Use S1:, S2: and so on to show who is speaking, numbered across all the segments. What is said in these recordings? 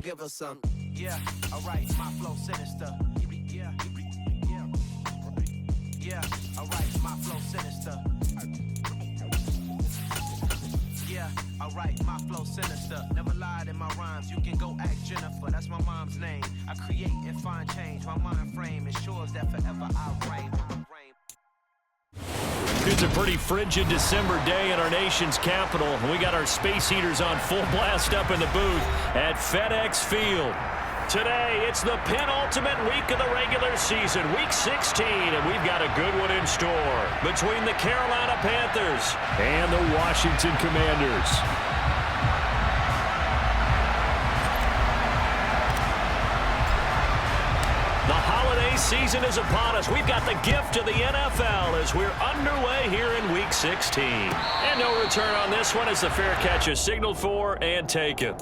S1: give us some.
S2: Yeah, alright, my flow sinister. Yeah, alright, my flow sinister. Yeah, alright, my flow sinister. Never lied in my rhymes, you can go ask Jennifer. That's my mom's name. I create and find change. My mind frame ensures that forever I reign.
S3: It's a pretty frigid December day in our nation's capital. We got our space heaters on full blast up in the booth at FedEx Field. Today, it's the penultimate week of the regular season, week 16, and we've got a good one in store between the Carolina Panthers and the Washington Commanders. The holiday season is upon us. We've got the gift of the NFL as we're underway here in week 16. And no return on this one as the fair catch is signaled for and taken.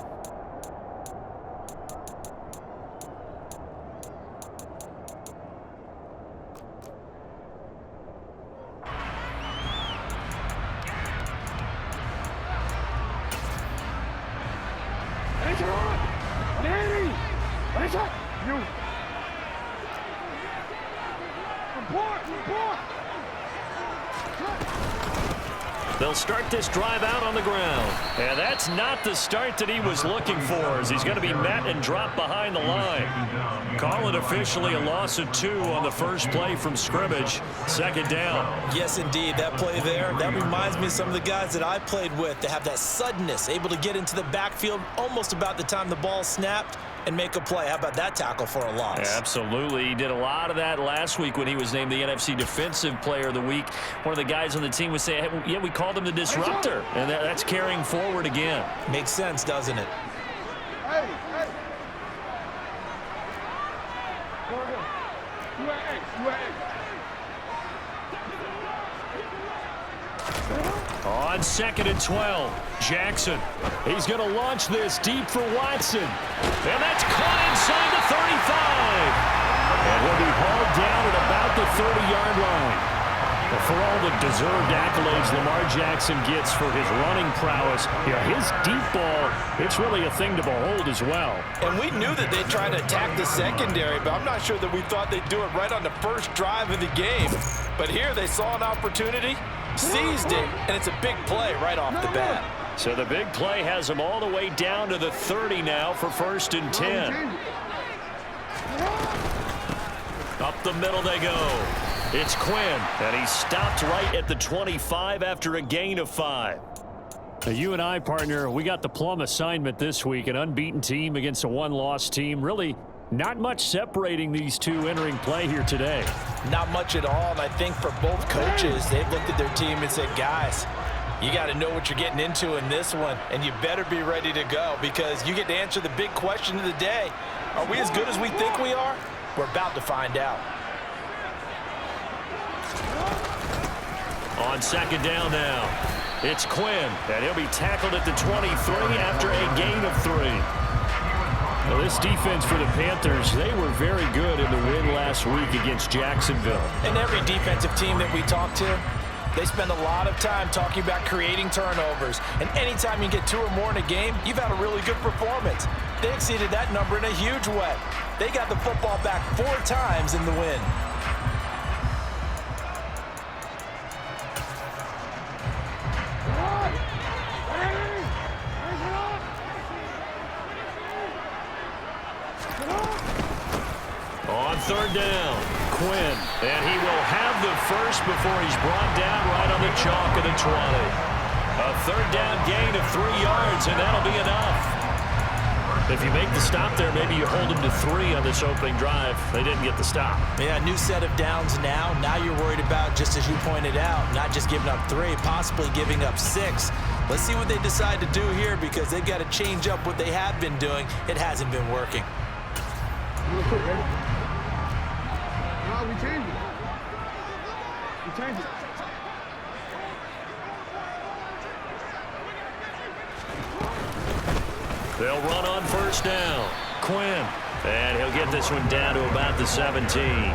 S3: They'll start this drive out on the ground. And that's not the start that he was looking for, as he's going to be met and dropped behind the line. Call it officially a loss of 2 on the first play from scrimmage. Second down.
S4: Yes, indeed. That play there, that reminds me of some of the guys that I played with. They have that suddenness, able to get into the backfield almost about the time the ball snapped and make a play. How about that tackle for a loss?
S3: Absolutely. He did a lot of that last week when he was named the NFC Defensive Player of the Week. One of the guys on the team was saying, hey, yeah, we called him the disruptor, and that's carrying forward again.
S4: Makes sense, doesn't it?
S5: Hey.
S3: On 2nd and 12, Jackson. He's going to launch this deep for Watson. And that's caught inside the 35. And he'll be hauled down at about the 30-yard line. But for all the deserved accolades Lamar Jackson gets for his running prowess, his deep ball, it's really a thing to behold as well.
S4: And we knew that they'd try to attack the secondary, but I'm not sure that we thought they'd do it right on the first drive of the game. But here they saw an opportunity, seized it, and it's a big play right off the bat.
S3: So the big play has them all the way down to the 30 now for 1st and 10. Up the middle they go. It's Quinn, and he stopped right at the 25 after a gain of 5. Now, you and I, partner, we got the plum assignment this week, an unbeaten team against a one-loss team. Really not much separating these two entering play here today.
S4: Not much at all, and I think for both coaches, they've looked at their team and said, guys, you got to know what you're getting into in this one, and you better be ready to go because you get to answer the big question of the day. Are we as good as we think we are? We're about to find out.
S3: On 2nd down now, it's Quinn, and he'll be tackled at the 23 after a gain of 3. Well, this defense for the Panthers, they were very good in the win last week against Jacksonville.
S4: And every defensive team that we talk to, they spend a lot of time talking about creating turnovers. And anytime you get 2 or more in a game, you've had a really good performance. They exceeded that number in a huge way. They got the football back 4 times in the win.
S3: On 3rd down, Quinn, and he will have the first before he's brought down right on the chalk of the 20. A 3rd down gain of 3 yards, and that'll be enough. If you make the stop there, maybe you hold them to 3 on this opening drive. They didn't get the stop.
S4: Yeah, new set of downs now. Now you're worried about, just as you pointed out, not just giving up 3, possibly giving up 6. Let's see what they decide to do here because they've got to change up what they have been doing. It hasn't been working.
S5: We changed it.
S3: They'll run on 1st down. Quinn, and he'll get this one down to about the 17.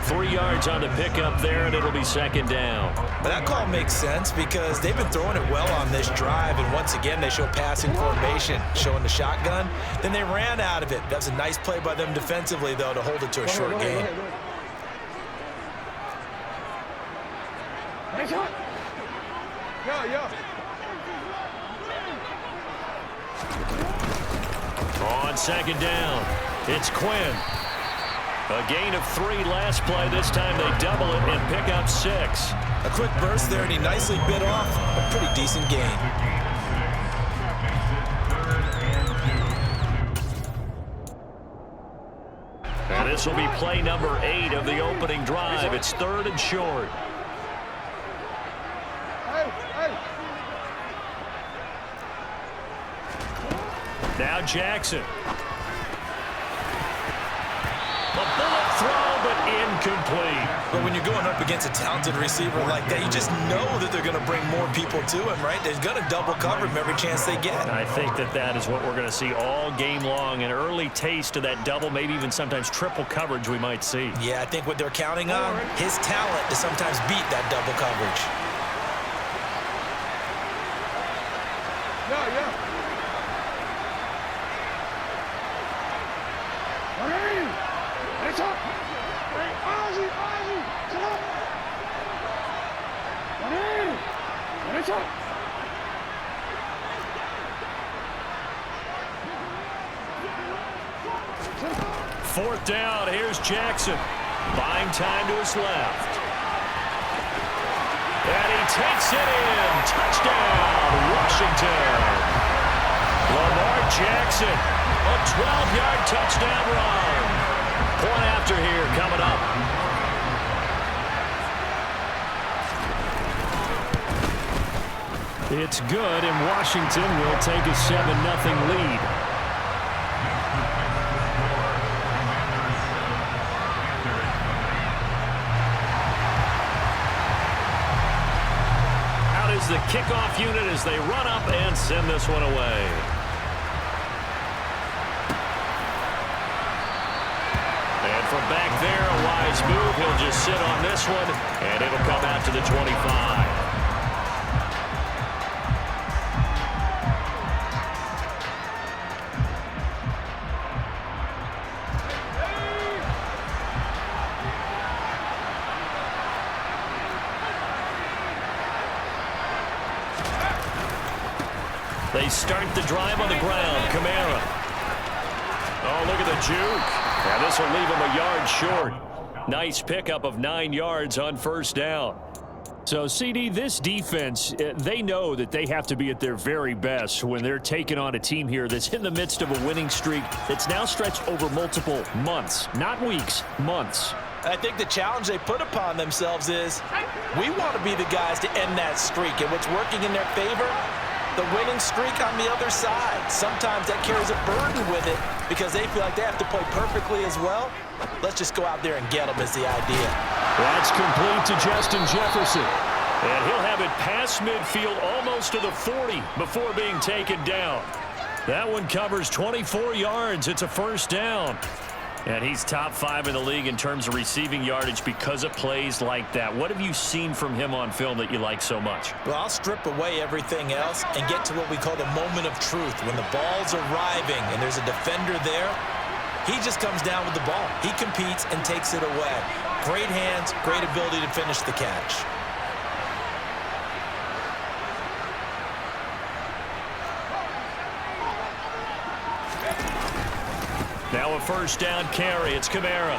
S3: 3 yards on the pickup there, and it'll be second down.
S4: But that call makes sense because they've been throwing it well on this drive, and once again they show passing formation, showing the shotgun. Then they ran out of it. That was a nice play by them defensively, though, to hold it to a short gain.
S3: On second down, it's Quinn. A gain of 3 last play. This time they double it and pick up 6.
S4: A quick burst there, and he nicely bit off a pretty decent gain.
S3: And this will be play number 8 of the opening drive. It's 3rd and short. Now Jackson. A bullet throw, but incomplete.
S4: But when you're going up against a talented receiver like that, you just know that they're going to bring more people to him, right? They're going to double cover him every chance they get.
S3: I think that is what we're going to see all game long. An early taste of that double, maybe even sometimes triple coverage we might see.
S4: Yeah, I think what they're counting on, his talent to sometimes beat that double coverage.
S3: Fourth down, here's Jackson. Buying time to his left. And he takes it in. Touchdown, Washington. Lamar Jackson, a 12-yard touchdown run. Point after here coming up. It's good, and Washington will take a 7-0 lead. Out is the kickoff unit as they run up and send this one away. And from back there, a wise move. He'll just sit on this one, and it'll come out to the 25. They start the drive on the ground. Kamara. Oh, look at the juke. Yeah, this will leave him a yard short. Nice pickup of 9 yards on first down. So, CD, this defense, they know that they have to be at their very best when they're taking on a team here that's in the midst of a winning streak that's now stretched over multiple months, not weeks, months.
S4: I think the challenge they put upon themselves is we want to be the guys to end that streak. And what's working in their favor? The winning streak on the other side. Sometimes that carries a burden with it because they feel like they have to play perfectly as well. Let's just go out there and get them is the idea.
S3: That's complete to Justin Jefferson. And he'll have it past midfield almost to the 40 before being taken down. That one covers 24 yards. It's a first down. And he's top 5 in the league in terms of receiving yardage because of plays like that. What have you seen from him on film that you like so much?
S4: Well, I'll strip away everything else and get to what we call the moment of truth. When the ball's arriving and there's a defender there, he just comes down with the ball. He competes and takes it away. Great hands, great ability to finish the catch.
S3: Now a first down carry. It's Kamara.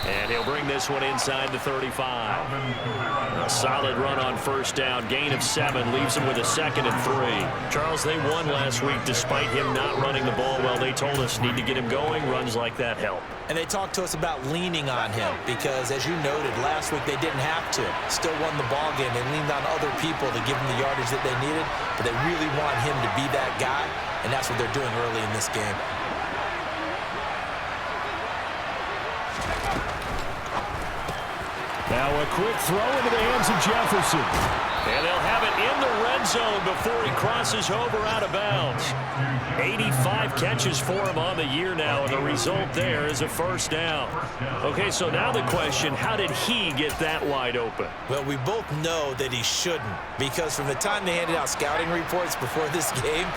S3: And he'll bring this one inside the 35. A solid run on first down. Gain of 7 leaves him with a 2nd and 3. Charles, they won last week despite him not running the ball well. They told us need to get him going. Runs like that help.
S4: And they talked to us about leaning on him because, as you noted, last week they didn't have to. Still won the ball game. They leaned on other people to give them the yardage that they needed. But they really want him to be that guy, and that's what they're doing early in this game.
S3: Now a quick throw into the hands of Jefferson. And they'll have it in the red zone before he crosses over out of bounds. 85 catches for him on the year now, and the result there is a first down. Okay, so now the question, how did he get that wide open?
S4: Well, we both know that he shouldn't, because from the time they handed out scouting reports before this game,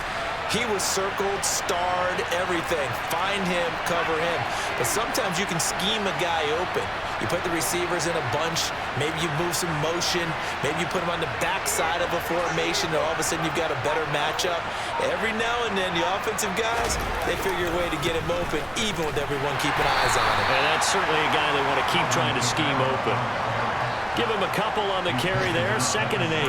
S4: he was circled, starred, everything. Find him, cover him. But sometimes you can scheme a guy open. You put the receivers in a bunch. Maybe you move some motion. Maybe you put them on the backside of a formation, and all of a sudden you've got a better matchup. Every now and then, the offensive guys, they figure a way to get him open, even with everyone keeping eyes on him.
S3: And that's certainly a guy they want to keep trying to scheme open. Give him a couple on the carry there, 2nd and 8.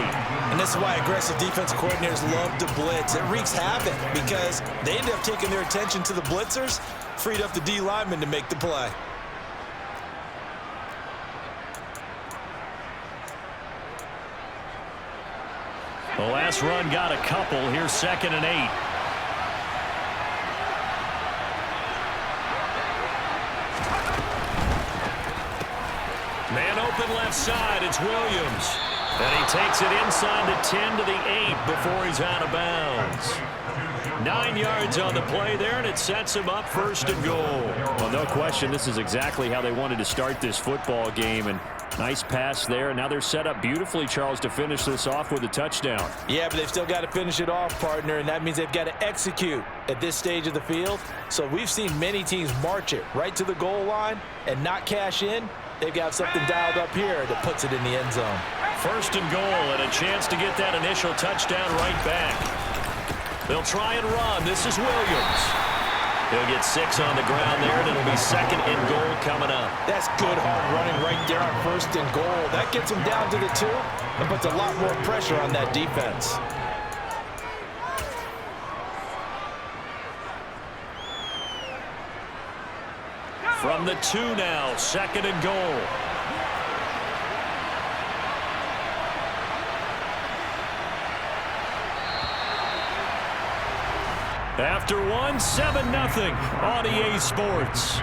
S4: And this is why aggressive defense coordinators love to blitz. It wreaks havoc because they end up taking their attention to the blitzers, freed up the D lineman to make the play.
S3: The last run got a couple. Here's 2nd and 8. Man open left side. It's Williams. And he takes it inside the 10 to the 8 before he's out of bounds. 9 yards on the play there, and it sets him up 1st and goal. Well, no question, this is exactly how they wanted to start this football game. And nice pass there. Now they're set up beautifully, Charles, to finish this off with a touchdown.
S4: Yeah, but they've still got to finish it off, partner, and that means they've got to execute at this stage of the field. So we've seen many teams march it right to the goal line and not cash in. They've got something dialed up here that puts it in the end zone.
S3: 1st and goal, and a chance to get that initial touchdown right back. They'll try and run. This is Williams. He'll get 6 on the ground there, and it'll be 2nd and goal coming up.
S4: That's good hard running right there on 1st and goal. That gets them down to the 2 and puts a lot more pressure on that defense.
S3: From the 2 now, 2nd and goal. After one, 7-0 on EA Sports.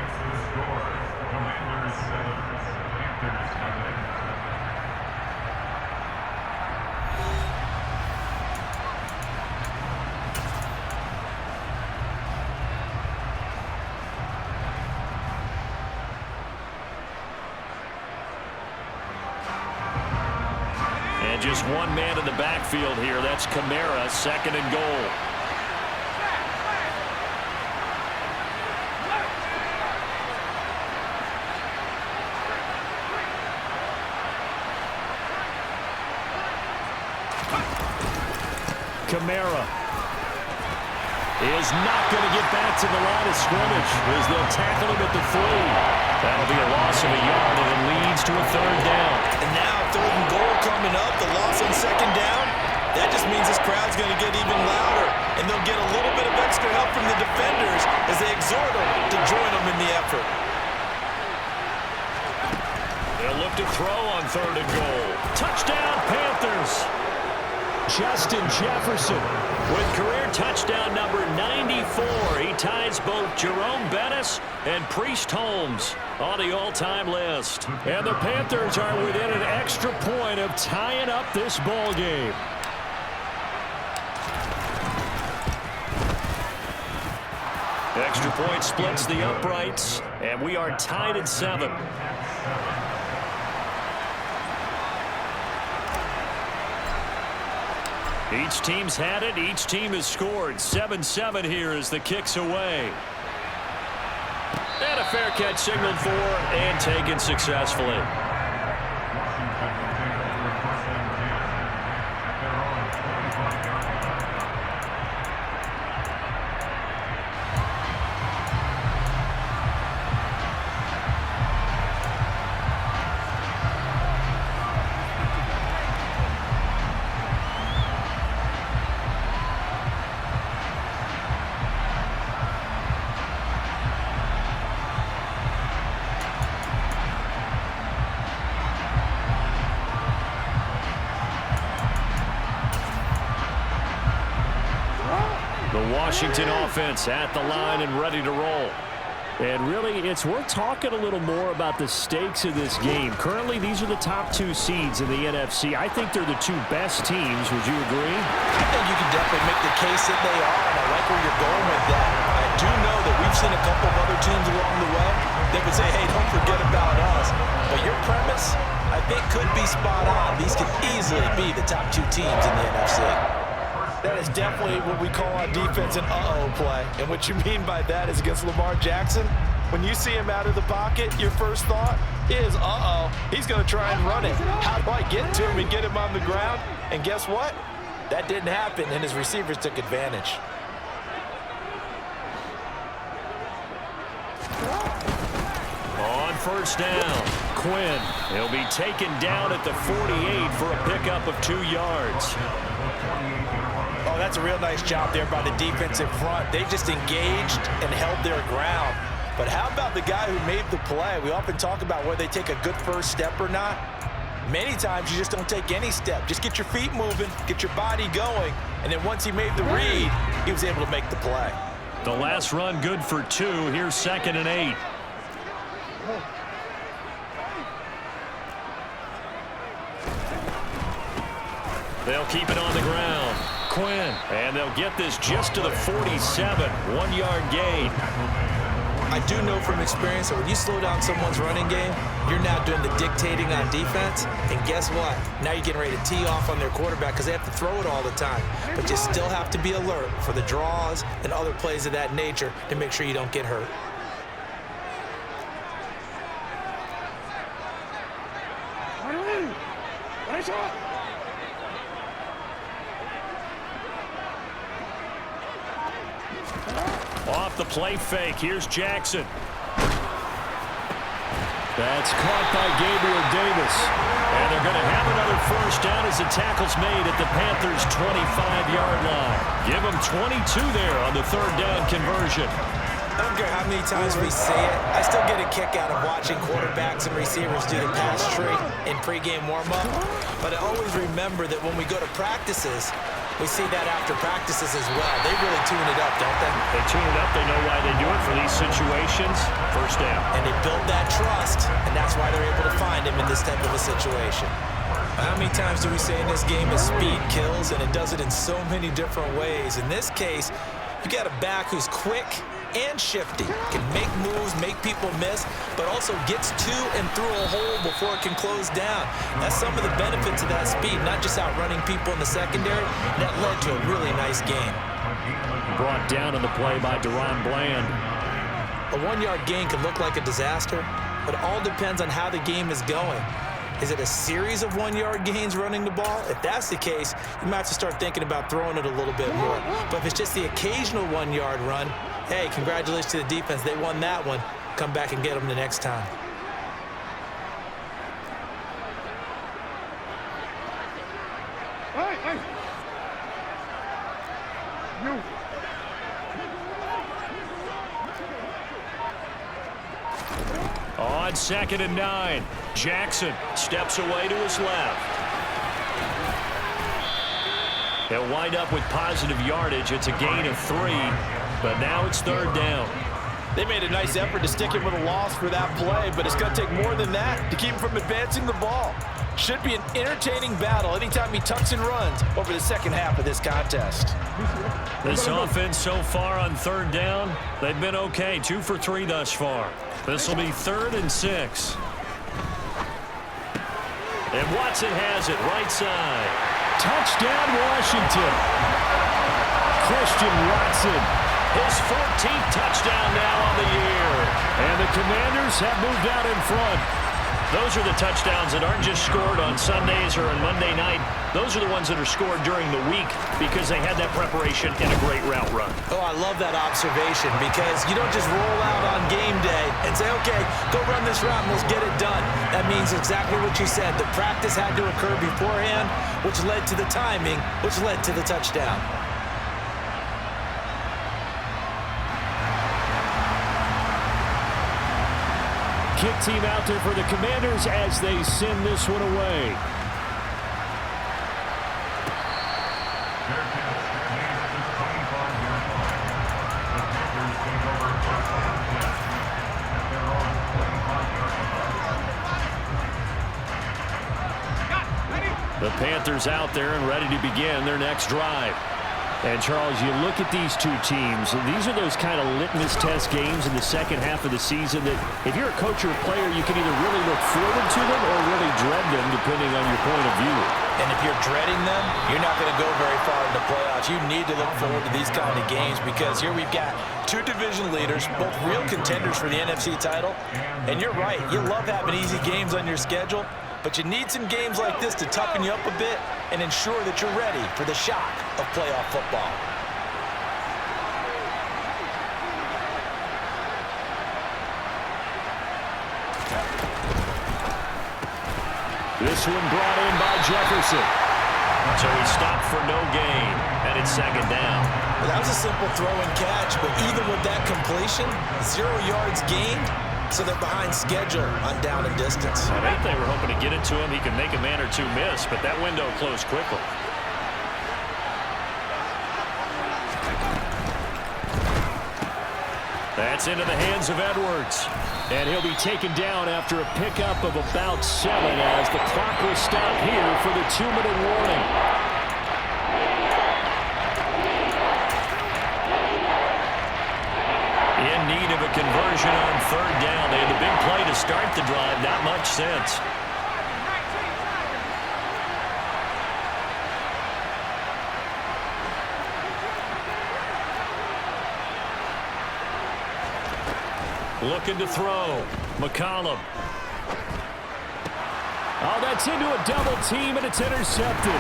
S3: And just one man in the backfield here. That's Kamara, 2nd and goal. Kamara is not going to get back to the line of scrimmage as they'll tackle him at the 3. That'll be a loss of a yard, and it leads to a 3rd down.
S4: And now 3rd and goal coming up, the loss on 2nd down. That just means this crowd's going to get even louder, and they'll get a little bit of extra help from the defenders as they exhort them to join them in the effort.
S3: They'll look to throw on 3rd and goal. Touchdown, Panthers. Justin Jefferson with career touchdown number 94. He ties both Jerome Bettis and Priest Holmes on the all-time list. And the Panthers are within an extra point of tying up this ball game. Extra point splits the uprights, and we are tied at 7. Each team's had it. Each team has scored. 7-7 here as the kick's away. And a fair catch signaled for and taken successfully. The Washington offense at the line and ready to roll. And really, it's worth talking a little more about the stakes of this game. Currently, these are the top 2 seeds in the NFC. I think they're the 2 best teams. Would you agree?
S4: I think you can definitely make the case that they are, and I like where you're going with that. I do know that we've seen a couple of other teams along the way that would say, hey, don't forget about us. But your premise, I think, could be spot on. These could easily be the top 2 teams in the NFC. That is definitely what we call on defense an uh-oh play. And what you mean by that is against Lamar Jackson, when you see him out of the pocket, your first thought is, uh-oh, he's going to try and run it. How do I get to him and get him on the ground? And guess what? That didn't happen, and his receivers took advantage.
S3: On first down, Quinn. He'll be taken down at the 48 for a pickup of 2 yards.
S4: Oh, that's a real nice job there by the defensive front. They just engaged and held their ground. But how about the guy who made the play? We often talk about whether they take a good first step or not. Many times you just don't take any step. Just get your feet moving, get your body going, and then once he made the read, he was able to make the play.
S3: The last run good for 2. Here's 2nd and 8. They'll keep it on the ground. Quinn, and they'll get this just to the 47, 1-yard gain.
S4: I do know from experience that when you slow down someone's running game, you're now doing the dictating on defense, and guess what? Now you're getting ready to tee off on their quarterback because they have to throw it all the time. But you still have to be alert for the draws and other plays of that nature to make sure you don't get hurt.
S3: Off the play fake, here's Jackson. That's caught by Gabriel Davis. And they're going to have another first down as the tackle's made at the Panthers' 25-yard line. Give them 22 there on the 3rd down conversion.
S4: I don't care how many times we say it, I still get a kick out of watching quarterbacks and receivers do the pass tree in pregame warm-up. But I always remember that when we go to practices, we see that after practices as well. They really tune it up, don't they?
S3: They tune it up. They know why they do it for these situations. First down.
S4: And they build that trust, and that's why they're able to find him in this type of a situation. How many times do we say in this game is speed kills, and it does it in so many different ways. In this case, you got a back who's quick and shifty, can make moves, make people miss, but also gets to and through a hole before it can close down. That's some of the benefits of that speed, not just outrunning people in the secondary. That led to a really nice gain.
S3: Brought down on the play by Deron Bland.
S4: A 1-yard gain can look like a disaster, but it all depends on how the game is going. Is it a series of 1-yard gains running the ball? If that's the case, you might have to start thinking about throwing it a little bit more. But if it's just the occasional 1-yard run, hey, congratulations to the defense. They won that one. Come back and get them the next time.
S5: Hey! You.
S3: On 2nd and 9, Jackson steps away to his left. They'll wind up with positive yardage. It's a gain of 3, but now it's 3rd down.
S4: They made a nice effort to stick him with a loss for that play, but it's going to take more than that to keep him from advancing the ball. Should be an entertaining battle anytime he tucks and runs over the second half of this contest.
S3: This offense so far on 3rd down, they've been okay. 2 for 3 thus far. This will be 3rd and 6. And Watson has it right side. Touchdown, Washington. Christian Watson, his 14th touchdown now on the year. And the Commanders have moved out in front. Those are the touchdowns that aren't just scored on Sundays or on Monday night. Those are the ones that are scored during the week because they had that preparation and a great route run.
S4: Oh, I love that observation because you don't just roll out on game day and say, okay, go run this route and let's get it done. That means exactly what you said. The practice had to occur beforehand, which led to the timing, which led to the touchdown.
S3: Kick team out there for the Commanders as they send this one away. The Panthers out there and ready to begin their next drive. And, Charles, you look at these two teams, these are those kind of litmus test games in the second half of the season that if you're a coach or a player, you can either really look forward to them or really dread them, depending on your point of view.
S4: And if you're dreading them, you're not going to go very far in the playoffs. You need to look forward to these kind of games because here we've got two division leaders, both real contenders for the NFC title. And you're right, you love having easy games on your schedule, but you need some games like this to toughen you up a bit and ensure that you're ready for the shock of playoff football.
S3: This one brought in by Jefferson. So he stopped for no gain, and it's second down.
S4: Well, that was a simple throw and catch, but even with that completion, 0 yards gained, so they're behind schedule on down and distance.
S3: I think they were hoping to get it to him. He could make a man or two miss, but that window closed quickly. That's into the hands of Edwards. And he'll be taken down after a pickup of about 7 as the clock will stop here for the 2-minute warning. In need of a conversion on third down. They had the big play to start the drive. Not much sense. Looking to throw. McCollum. Oh, that's into a double team, and it's intercepted.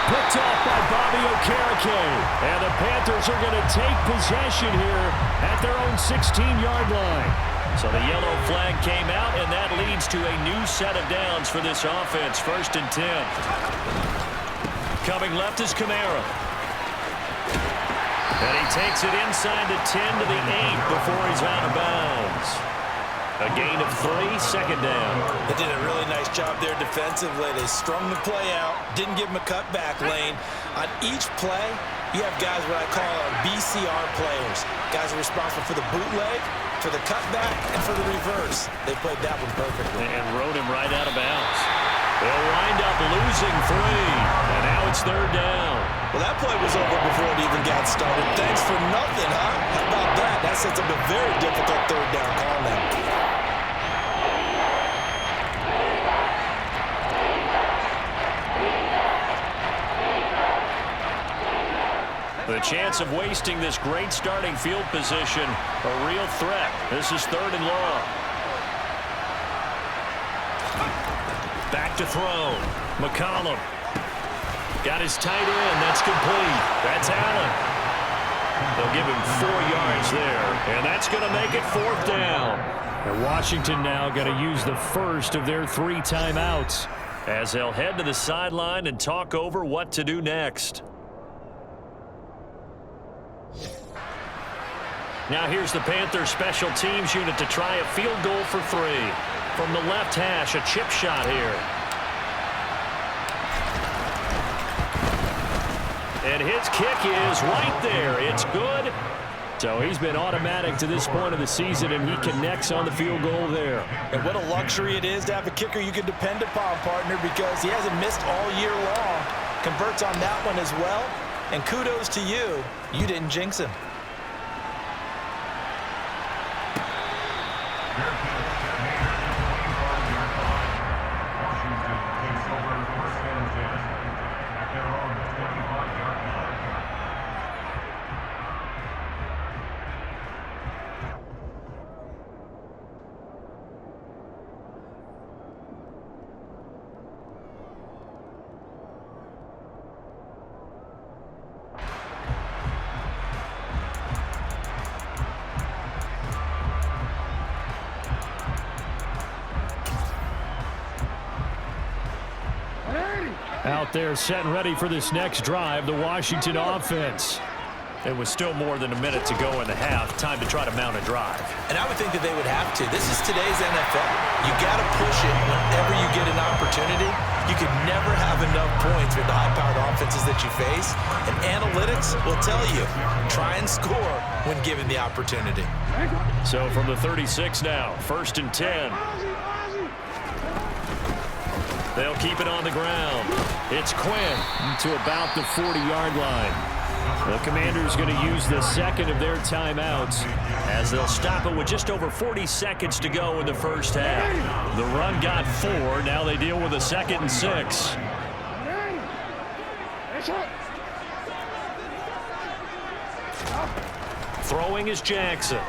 S3: Picked off by Bobby Okereke. And the Panthers are going to take possession here at their own 16-yard line. So the yellow flag came out, and that leads to a new set of downs for this offense. 1st and 10. Coming left is Kamara. And he takes it inside the 10 to the 8 before he's out of bounds. A gain of 3, second down.
S4: They did a really nice job there defensively. They strung the play out, didn't give him a cutback lane. On each play, you have guys what I call BCR players. Guys are responsible for the bootleg, for the cutback, and for the reverse. They played that one perfectly.
S3: And rode him right out of bounds. They'll wind up losing 3, and now it's third down.
S4: Well, that play was over before it even got started. Thanks for nothing, huh? How about that? That sets up a very difficult third down call now.
S3: The chance of wasting this great starting field position, a real threat. This is 3rd and long. Back to throw. McCollum. Got his tight end. That's complete. That's Allen. They'll give him 4 yards there. And that's going to make it 4th down. And Washington now going to use the first of their 3 timeouts as they'll head to the sideline and talk over what to do next. Now here's the Panthers special teams unit to try a field goal for 3. From the left hash, a chip shot here. And his kick is right there. It's good. So he's been automatic to this point of the season, and he connects on the field goal there.
S4: And what a luxury it is to have a kicker you can depend upon, partner, because he hasn't missed all year long. Converts on that one as well. And kudos to you. You didn't jinx him.
S3: Out there set and ready for this next drive, the Washington offense. It was still more than a minute to go in the half. Time to try to mount a drive.
S4: And I would think that they would have to. This is today's NFL. You got to push it whenever you get an opportunity. You can never have enough points with the high-powered offenses that you face. And analytics will tell you, try and score when given the opportunity.
S3: So from the 36 now, 1st and 10. They'll keep it on the ground. It's Quinn to about the 40-yard line. The Commanders going to use the second of their timeouts as they'll stop it with just over 40 seconds to go in the first half. The run got 4. Now they deal with a 2nd and 6. Throwing is Jackson.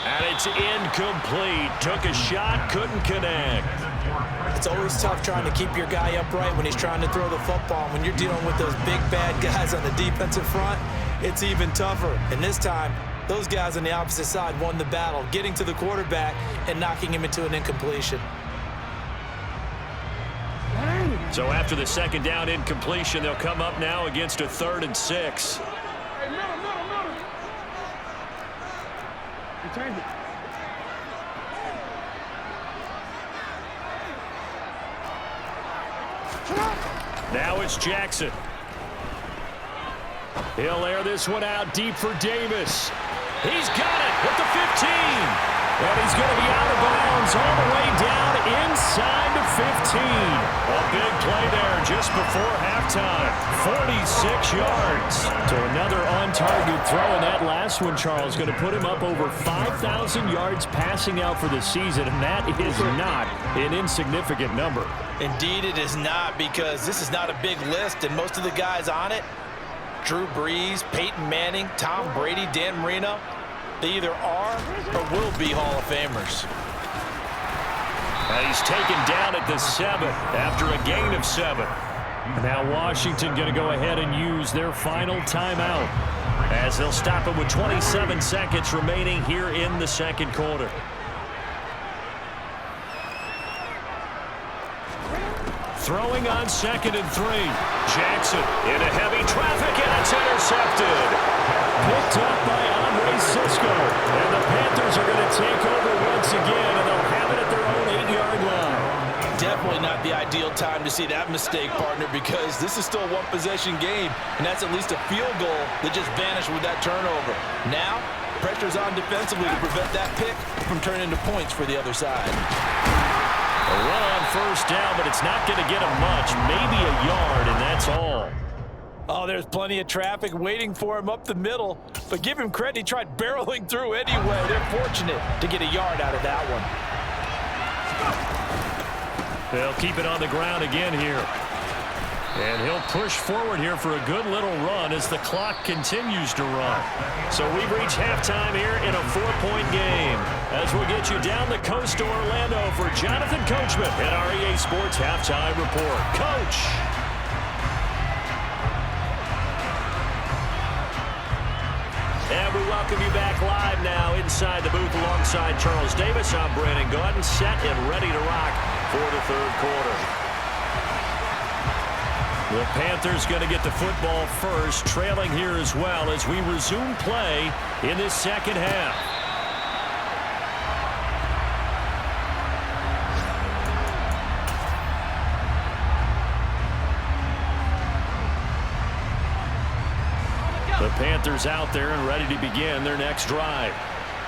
S3: And it's incomplete. Took a shot, couldn't connect.
S4: It's always tough trying to keep your guy upright when he's trying to throw the football. When you're dealing with those big, bad guys on the defensive front, it's even tougher. And this time, those guys on the opposite side won the battle, getting to the quarterback and knocking him into an incompletion.
S3: So after the 2nd down incompletion, they'll come up now against a 3rd and 6.
S5: Hey, middle. You change it.
S3: Now it's Jackson. He'll air this one out deep for Davis. He's got it at the 15. And he's going to be out of bounds all the way down inside the 15. A big play there just before halftime. 46 yards. So another on-target throw, and that last one, Charles, going to put him up over 5,000 yards passing out for the season, and that is not an insignificant number.
S4: Indeed it is not, because this is not a big list, and most of the guys on it, Drew Brees, Peyton Manning, Tom Brady, Dan Marino, they either are or will be Hall of Famers.
S3: And he's taken down at the 7 after a gain of 7. Now Washington going to go ahead and use their final timeout as they'll stop it with 27 seconds remaining here in the 2nd quarter. Throwing on 2nd and 3. Jackson into heavy traffic, and it's intercepted. Picked up by Andre Cisco. And the Panthers are going to take over once again, and they'll have it at their own 8-yard line.
S4: Definitely not the ideal time to see that mistake, partner, because this is still a one-possession game, and that's at least a field goal that just vanished with that turnover. Now, pressure's on defensively to prevent that pick from turning into points for the other side.
S3: A run on 1st down, but it's not going to get him much. Maybe a yard, and that's all.
S4: Oh, there's plenty of traffic waiting for him up the middle. But give him credit, he tried barreling through anyway. They're fortunate to get a yard out of that one.
S3: They'll keep it on the ground again here. And he'll push forward here for a good little run as the clock continues to run. So we've reached halftime here in a 4-point game. As we'll get you down the coast to Orlando for Jonathan Coachman at our EA Sports Halftime Report. Coach. And we welcome you back live now inside the booth alongside Charles Davis. I'm Brandon Gaudin, set and ready to rock for the 3rd quarter. The Panthers going to get the football first, trailing here as well as we resume play in this 2nd half. The Panthers out there and ready to begin their next drive.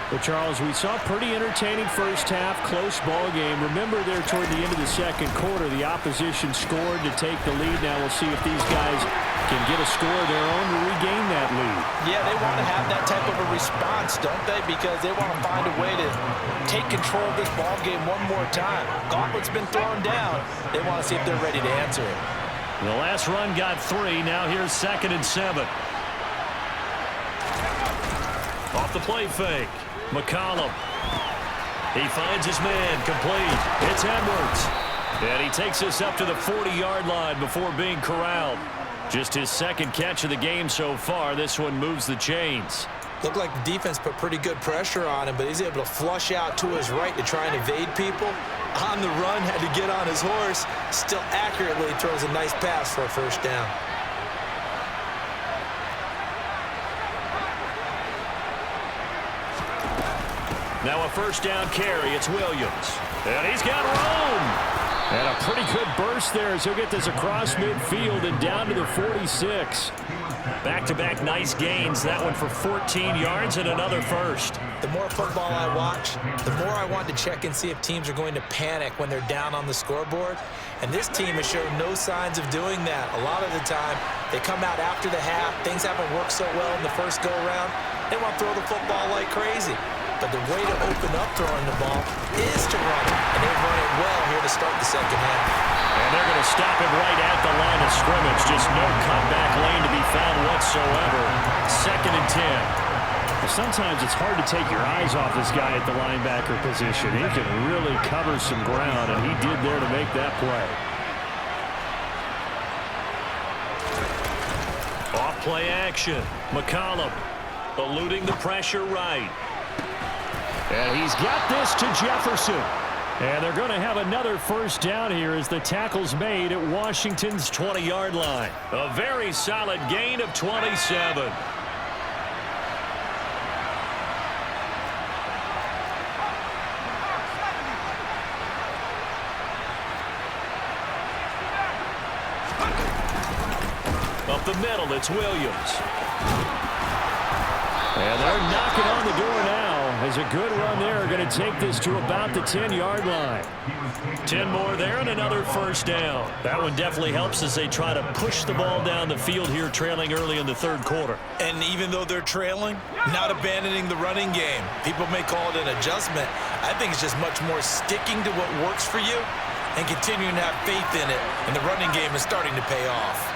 S3: Well, Charles, we saw a pretty entertaining first half, close ball game. Remember there toward the end of the 2nd quarter, the opposition scored to take the lead. Now we'll see if these guys can get a score of their own to regain that lead.
S4: Yeah, they want to have that type of a response, don't they? Because they want to find a way to take control of this ball game one more time. Gauntlet's been thrown down. They want to see if they're ready to answer it.
S3: The last run got 3. Now here's 2nd and 7. Off the play fake. McCollum. He finds his man, complete. It's Edwards. And he takes us up to the 40-yard line before being corralled. Just his 2nd catch of the game so far. This one moves the chains.
S4: Looked like the defense put pretty good pressure on him, but he's able to flush out to his right to try and evade people. On the run, had to get on his horse. Still accurately throws a nice pass for a 1st down.
S3: Now a 1st down carry. It's Williams. And he's got room. And a pretty good burst there as he'll get this across midfield and down to the 46. Back-to-back nice gains. That one for 14 yards and another first.
S4: The more football I watch, the more I want to check and see if teams are going to panic when they're down on the scoreboard. And this team has shown no signs of doing that. A lot of the time, they come out after the half. Things haven't worked so well in the first go-around. They want to throw the football like crazy. But the way to open up throwing the ball is to run it. And they've run it well here to start the second half.
S3: And they're going to stop him right at the line of scrimmage. Just no cutback lane to be found whatsoever. 2nd and 10. Well, sometimes it's hard to take your eyes off this guy at the linebacker position. He can really cover some ground, and he did there to make that play. Off play action. McCollum eluding the pressure right. And he's got this to Jefferson. And they're going to have another first down here as the tackle's made at Washington's 20-yard line. A very solid gain of 27. Up the middle, it's Williams. And they're knocking on the door now. As a good run there, going to take this to about the 10-yard line. 10 more there and another first down. That one definitely helps as they try to push the ball down the field here, trailing early in the third quarter.
S4: And even though they're trailing, not abandoning the running game. People may call it an adjustment. I think it's just much more sticking to what works for you and continuing to have faith in it. And the running game is starting to pay off.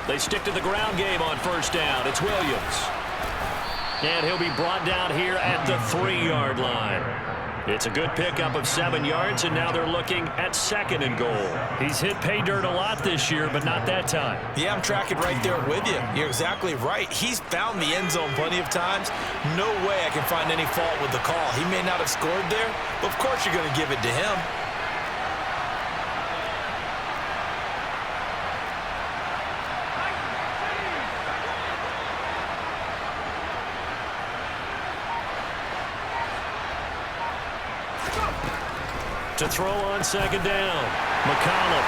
S3: They stick to the ground game on first down. It's Williams. And he'll be brought down here at the 3-yard line. It's a good pickup of 7 yards, and now they're looking at 2nd and goal. He's hit pay dirt a lot this year, but not that time.
S4: Yeah, I'm tracking right there with you. You're exactly right. He's found the end zone plenty of times. No way I can find any fault with the call. He may not have scored there, but of course you're going to give it to him.
S3: To throw on 2nd down, McCollum.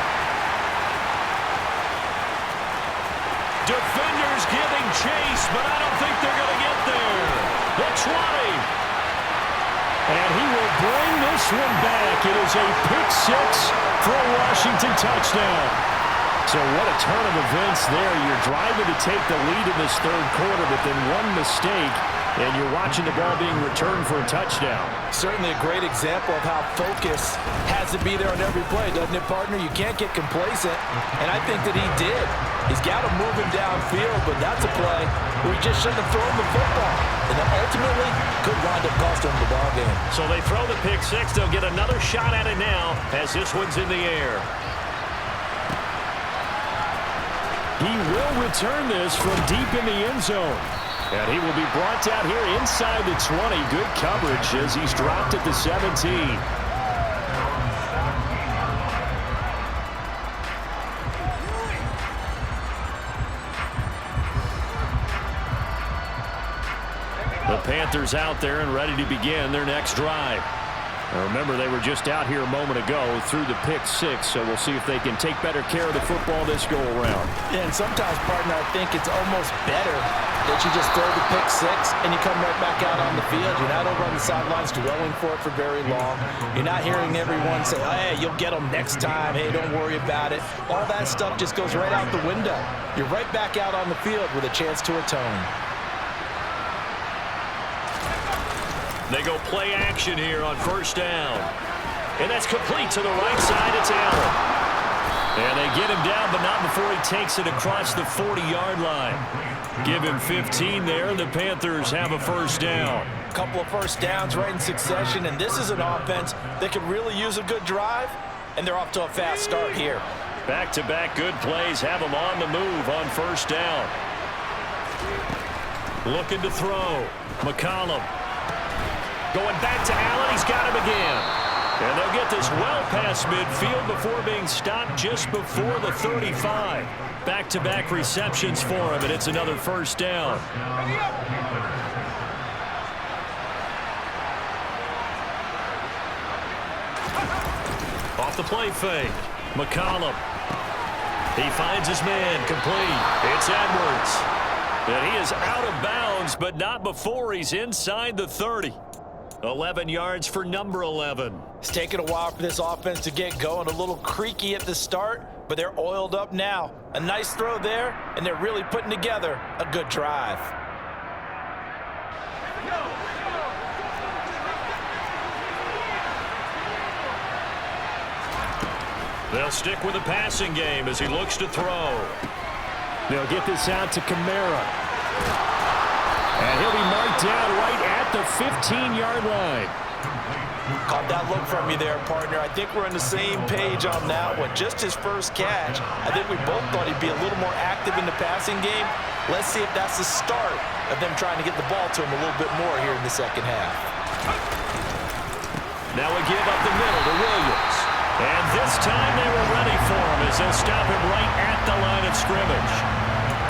S3: Defenders giving chase, but I don't think they're going to get there. The 20. And he will bring this one back. It is a pick 6 for a Washington touchdown. So what a turn of events there. You're driving to take the lead in this third quarter, but then one mistake, and you're watching the ball being returned for a touchdown.
S4: Certainly a great example of how focus has to be there on every play, doesn't it, partner? You can't get complacent, and I think that he did. He's got to move him downfield, but that's a play where he just shouldn't have thrown the football. And then ultimately could wind up costing him the ball game.
S3: So they throw the pick 6. They'll get another shot at it now as this one's in the air. He will return this from deep in the end zone. And he will be brought down here inside the 20. Good coverage as he's dropped at the 17. The Panthers out there and ready to begin their next drive. Now remember, they were just out here a moment ago through the pick 6, so we'll see if they can take better care of the football this go-around.
S4: Yeah, and sometimes, partner, I think it's almost better that you just throw the pick 6 and you come right back out on the field. You're not over on the sidelines dwelling for it for very long. You're not hearing everyone say, oh, hey, you'll get them next time. Hey, don't worry about it. All that stuff just goes right out the window. You're right back out on the field with a chance to atone.
S3: They go play action here on first down. And that's complete to the right side. It's Allen. And they get him down, but not before he takes it across the 40-yard line. Give him 15 there, and the Panthers have a first down.
S4: A couple of first downs right in succession, and this is an offense that could really use a good drive, and they're off to a fast start here.
S3: Back-to-back good plays have them on the move on first down. Looking to throw. McCollum. Going back to Allen. He's got him again. And they'll get this well past midfield before being stopped just before the 35. Back-to-back receptions for him, and it's another first down. off the play fake. McCollum. He finds his man, complete. It's Edwards. And he is out of bounds, but not before he's inside the 30. 11 yards for number 11.
S4: It's taken a while for this offense to get going. A little creaky at the start, but they're oiled up now. A nice throw there, and they're really putting together a good drive.
S3: They'll stick with the passing game as he looks to throw.
S1: They'll get this out to Kamara. And he'll be marked down right at the 15-yard line.
S4: Caught that look from you there, partner. I think we're on the same page on that one. Just his first catch. I think we both thought he'd be a little more active in the passing game. Let's see if that's the start of them trying to get the ball to him a little bit more here in the second half.
S3: Now we give up the middle to Williams. And this time they were ready for him as they'll stop him right at the line of scrimmage.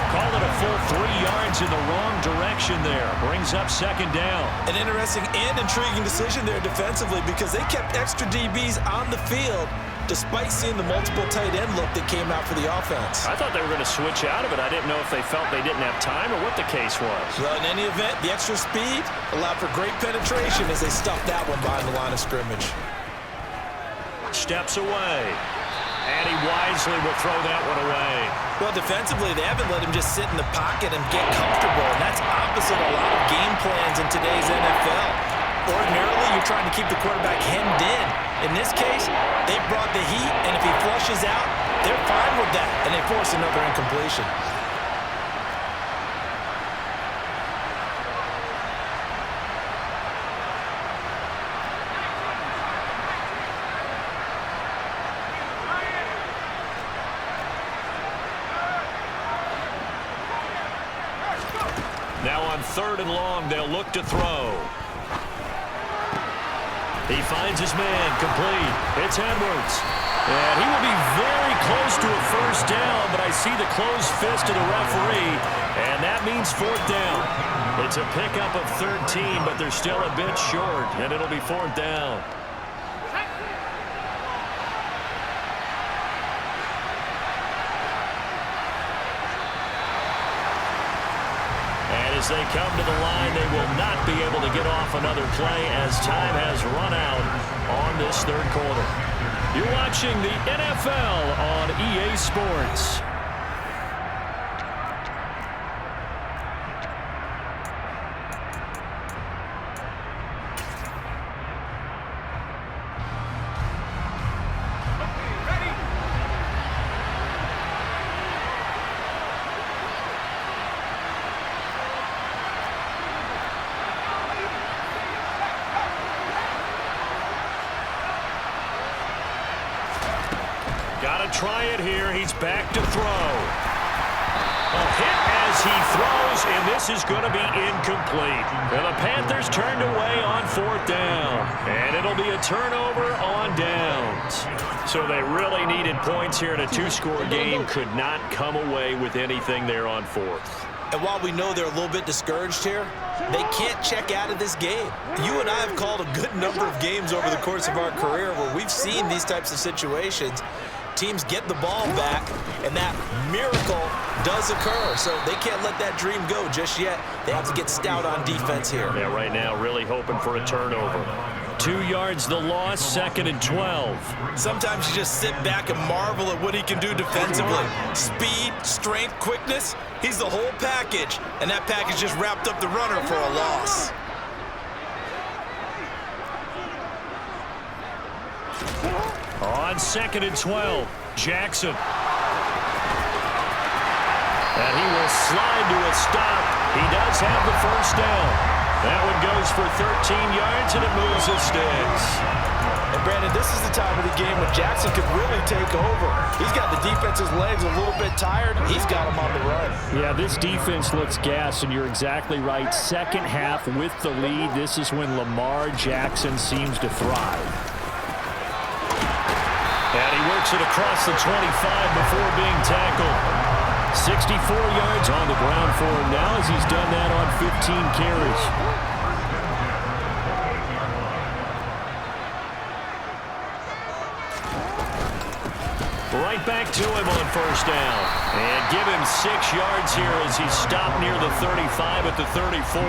S3: Call it a full 3 yards in the wrong direction there. Brings up second down.
S4: An interesting and intriguing decision there defensively because they kept extra DBs on the field despite seeing the multiple tight end look that came out for the offense.
S3: I thought they were going to switch out of it. I didn't know if they felt they didn't have time or what the case was.
S4: Well, in any event, the extra speed allowed for great penetration as they stuffed that one behind the line of scrimmage.
S3: Steps away. And he wisely will throw that one away.
S4: Well, defensively, they haven't let him just sit in the pocket and get comfortable, and that's opposite a lot of game plans in today's NFL. Ordinarily, you're trying to keep the quarterback hemmed in. In this case, they brought the heat, and if he flushes out, they're fine with that, and they force another incompletion.
S3: Now on 3rd and long, they'll look to throw. He finds his man, complete. It's Edwards. And he will be very close to a first down, but I see the closed fist of the referee, and that means 4th down. It's a pickup of 13, but they're still a bit short, and it'll be 4th down. As they come to the line, they will not be able to get off another play as time has run out on this 3rd quarter. You're watching the NFL on EA Sports. Got to try it here. He's back to throw. A hit as he throws, and this is going to be incomplete. And the Panthers turned away on 4th down. And it'll be a turnover on downs. So they really needed points here in a 2-score game. Could not come away with anything there on 4th.
S4: And while we know they're a little bit discouraged here, they can't check out of this game. You and I have called a good number of games over the course of our career where we've seen these types of situations. Teams get the ball back, and that miracle does occur. So they can't let that dream go just yet. They have to get stout on defense here.
S3: Yeah, right now really hoping for a turnover. 2 yards the loss, 2nd and 12.
S4: Sometimes you just sit back and marvel at what he can do defensively. Speed, strength, quickness, he's the whole package. And that package just wrapped up the runner for a loss.
S3: On 2nd and 12, Jackson. And he will slide to a stop. He does have the first down. That one goes for 13 yards, and it moves the sticks.
S4: And, Brandon, this is the time of the game when Jackson could really take over. He's got the defense's legs a little bit tired. He's got him on the run.
S1: Yeah, this defense looks gassed, and you're exactly right. Second half with the lead, this is when Lamar Jackson seems to thrive.
S3: And he works it across the 25 before being tackled. 64 yards on the ground for him now as he's done that on 15 carries. back to him on first down. And give him 6 yards here as he stopped near the 35 at the 34.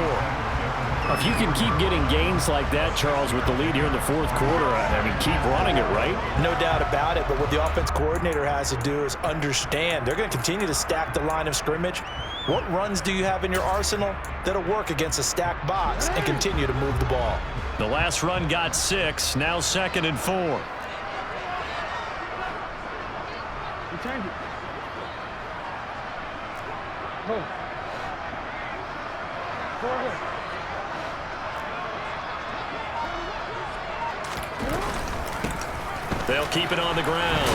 S1: If you can keep getting gains like that, Charles, with the lead here in the fourth quarter, I mean, keep running it, right?
S4: No doubt about it, but what the offense coordinator has to do is understand they're going to continue to stack the line of scrimmage. What runs do you have in your arsenal that'll work against a stacked box and continue to move the ball?
S3: The last run got 6, now 2nd and 4.
S5: Change it. Go. Go ahead.
S3: They'll keep it on the ground.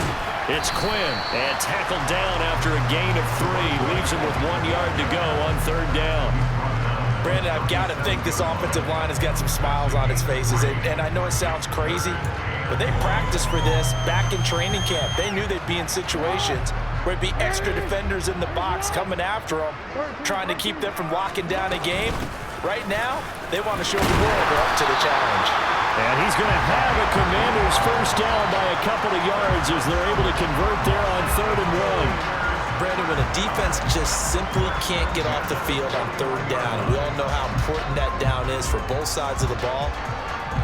S3: It's Quinn, and tackled down after a gain of 3. Leaves him with 1 yard to go on 3rd down.
S4: Brandon, I've got to think this offensive line has got some smiles on its faces. And I know it sounds crazy, but they practiced for this back in training camp. They knew they'd be in situations where it'd be extra defenders in the box coming after them, trying to keep them from locking down a game. Right now, they want to show the world they're up to the challenge.
S1: And he's going to have a Commanders first down by a couple of yards as they're able to convert there on 3rd and 1.
S4: Brandon, when a defense just simply can't get off the field on 3rd down, and we all know how important that down is for both sides of the ball,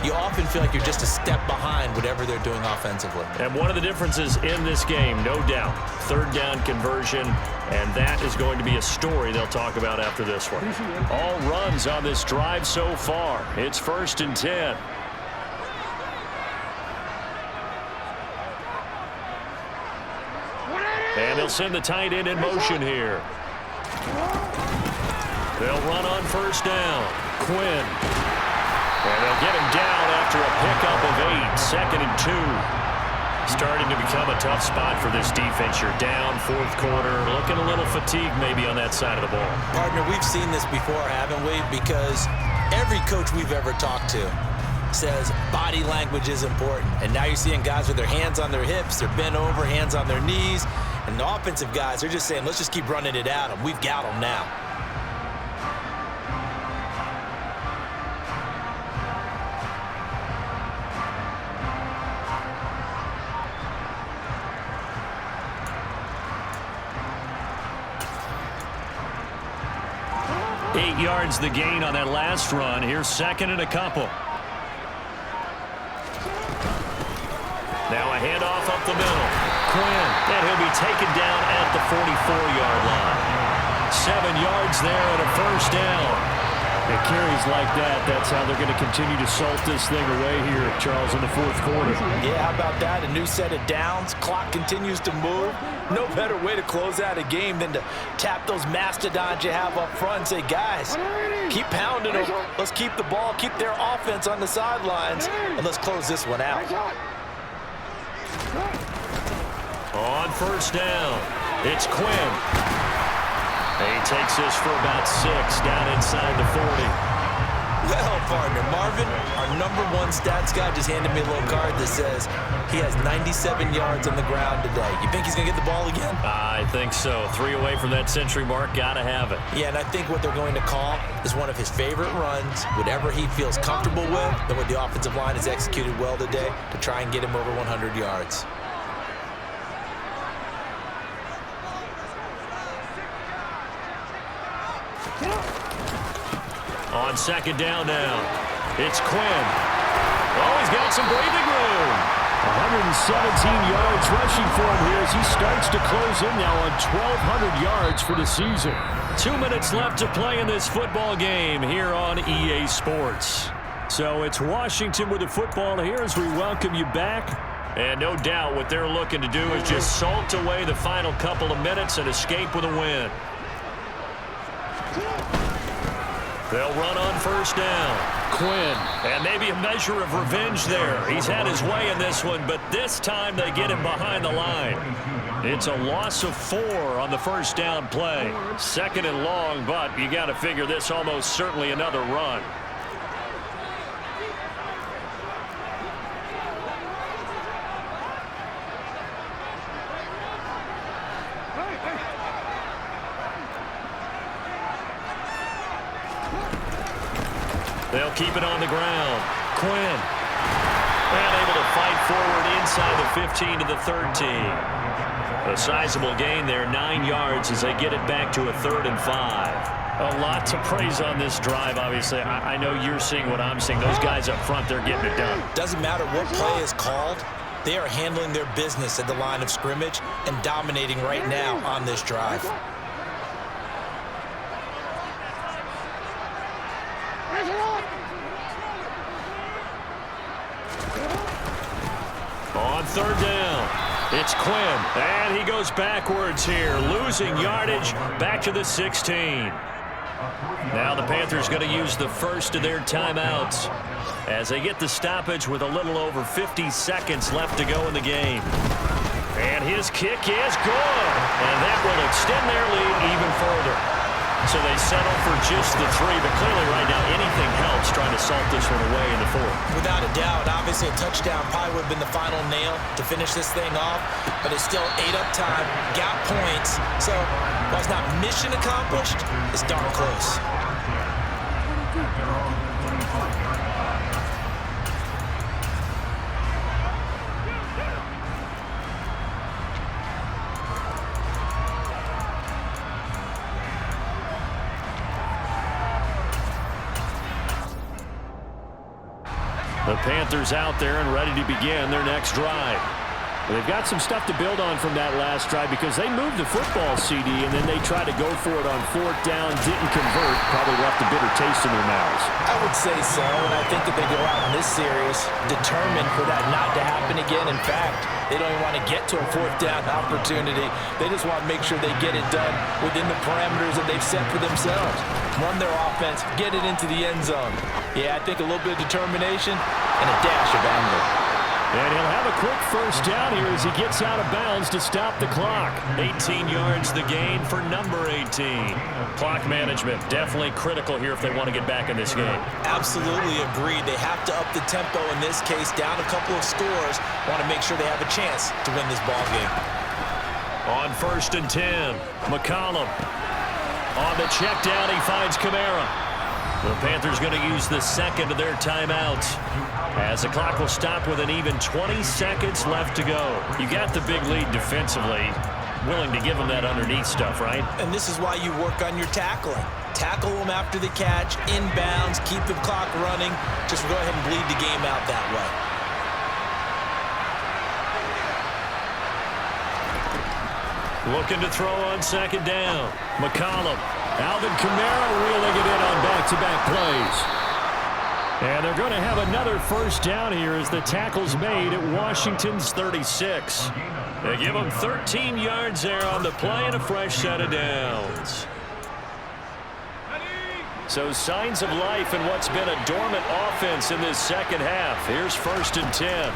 S4: you often feel like you're just a step behind whatever they're doing offensively.
S3: And one of the differences in this game, no doubt, 3rd down conversion, and that is going to be a story they'll talk about after this one. All runs on this drive so far. It's 1st and 10. And they'll send the tight end in motion here. They'll run on 1st down. Quinn. And they'll get him down after a pickup of 8. 2nd and 2. Starting to become a tough spot for this defense. You're down 4th quarter. Looking a little fatigued maybe on that side of the ball.
S4: Partner, we've seen this before, haven't we? Because every coach we've ever talked to says body language is important. And now you're seeing guys with their hands on their hips, they're bent over, hands on their knees. And the offensive guys, they're just saying, let's just keep running it at them. We've got them now.
S3: Eight yards the gain on that last run. Here's 2nd and a couple. Now a handoff up the middle. Quinn, and he'll be taken down at the 44-yard line. 7 yards there and a first down.
S1: It carries like that. That's how they're going to continue to salt this thing away here, Charles, in the 4th quarter.
S4: Yeah, how about that? A new set of downs. Clock continues to move. No better way to close out a game than to tap those mastodons you have up front and say, guys, keep pounding them. Let's keep the ball, keep their offense on the sidelines, and let's close this one out.
S3: On 1st down, it's Quinn. He takes this for about 6 down inside the 40.
S4: Well, partner, Marvin, our #1 stats guy just handed me a little card that says he has 97 yards on the ground today. You think he's going to get the ball again?
S3: I think so. 3 away from that century mark. Got to have it.
S4: Yeah, and I think what they're going to call is one of his favorite runs, whatever he feels comfortable with, and what the offensive line has executed well today to try and get him over 100 yards.
S3: On 2nd down now, it's Quinn. Oh, he's got some breathing room.
S1: 117 yards rushing for him here as he starts to close in now on 1,200 yards for the season.
S3: 2 minutes left to play in this football game here on EA Sports.
S1: So it's Washington with the football here as we welcome you back.
S3: And no doubt what they're looking to do is just salt away the final couple of minutes and escape with a win. They'll run on 1st down. Quinn, and maybe a measure of revenge there. He's had his way in this one, but this time they get him behind the line. It's a loss of 4 on the 1st down play. 2nd and long, but you got to figure this almost certainly another run. They'll keep it on the ground. Quinn. And able to fight forward inside the 15 to the 13. A sizable gain there, 9 yards as they get it back to a 3rd and 5.
S1: A lot to praise on this drive, obviously. I know you're seeing what I'm seeing. Those guys up front, they're getting it done.
S4: Doesn't matter what play is called. They are handling their business at the line of scrimmage and dominating right now on this drive.
S3: On 3rd down, it's Quinn, and he goes backwards here, losing yardage back to the 16. Now the Panthers going to use the first of their timeouts as they get the stoppage with a little over 50 seconds left to go in the game. And his kick is good, and that will extend their lead even further. So they settle for just the 3, but clearly right now anything helps trying to salt this one away in the 4th.
S4: Without a doubt, obviously a touchdown probably would have been the final nail to finish this thing off, but it's still 8 up time, got points, so while it's not mission accomplished, it's darn close.
S3: The Panthers out there and ready to begin their next drive.
S1: They've got some stuff to build on from that last drive because they moved the football, CD, and then they tried to go for it on 4th down, didn't convert, probably left a bitter taste in their mouths.
S4: I would say so, and I think that they go out in this series determined for that not to happen again. In fact, they don't even want to get to a 4th down opportunity. They just want to make sure they get it done within the parameters that they've set for themselves. Run their offense, get it into the end zone. Yeah, I think a little bit of determination and a dash of anger.
S1: And he'll have a quick first down here as he gets out of bounds to stop the clock.
S3: 18 yards the gain for number 18.
S1: Clock management definitely critical here if they want to get back in this game.
S4: Absolutely agreed. They have to up the tempo in this case, down a couple of scores. Want to make sure they have a chance to win this ball game.
S3: On 1st and 10, McCollum. On the check down, he finds Kamara. The Panthers going to use the second of their timeouts as the clock will stop with an even 20 seconds left to go. You got the big lead defensively. Willing to give them that underneath stuff, right?
S4: And this is why you work on your tackling. Tackle them after the catch, inbounds, keep the clock running. Just go ahead and bleed the game out that way.
S3: Looking to throw on 2nd down. McCollum. Alvin Kamara reeling it in on back-to-back plays.
S1: And they're going to have another first down here as the tackle's made at Washington's 36.
S3: They give them 13 yards there on the play and a fresh set of downs.
S1: So signs of life in what's been a dormant offense in this second half. Here's 1st and 10.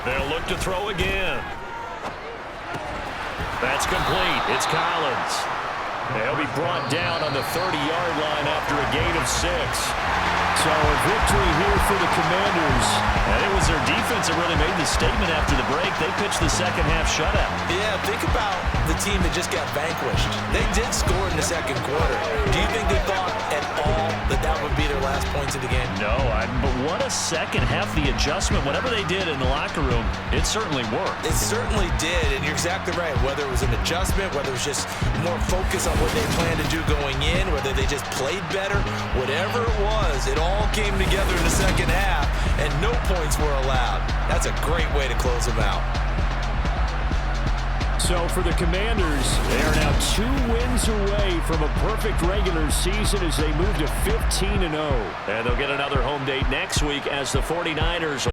S3: They'll look to throw again. That's complete. It's Collins.
S1: They'll be brought down on the 30-yard line after a gain of 6. So a victory here for the Commanders.
S3: And it was their defense that really made the statement after the break. They pitched the second half shutout.
S4: Yeah, think about the team that just got vanquished. They did score in the 2nd quarter. Do you think they thought at all that that would be their last points of the game?
S3: No, but what a second half. The adjustment, whatever they did in the locker room, it certainly worked.
S4: It certainly did, and you're exactly right. Whether it was an adjustment, whether it was just more focus on what they planned to do going in, whether they just played better, whatever it was, it all came together in the second half, and no points were allowed. That's a great way to close them out.
S1: So for the Commanders, they are now 2 wins away from a perfect regular season as they move to 15-0.
S3: And they'll get another home date next week as the 49ers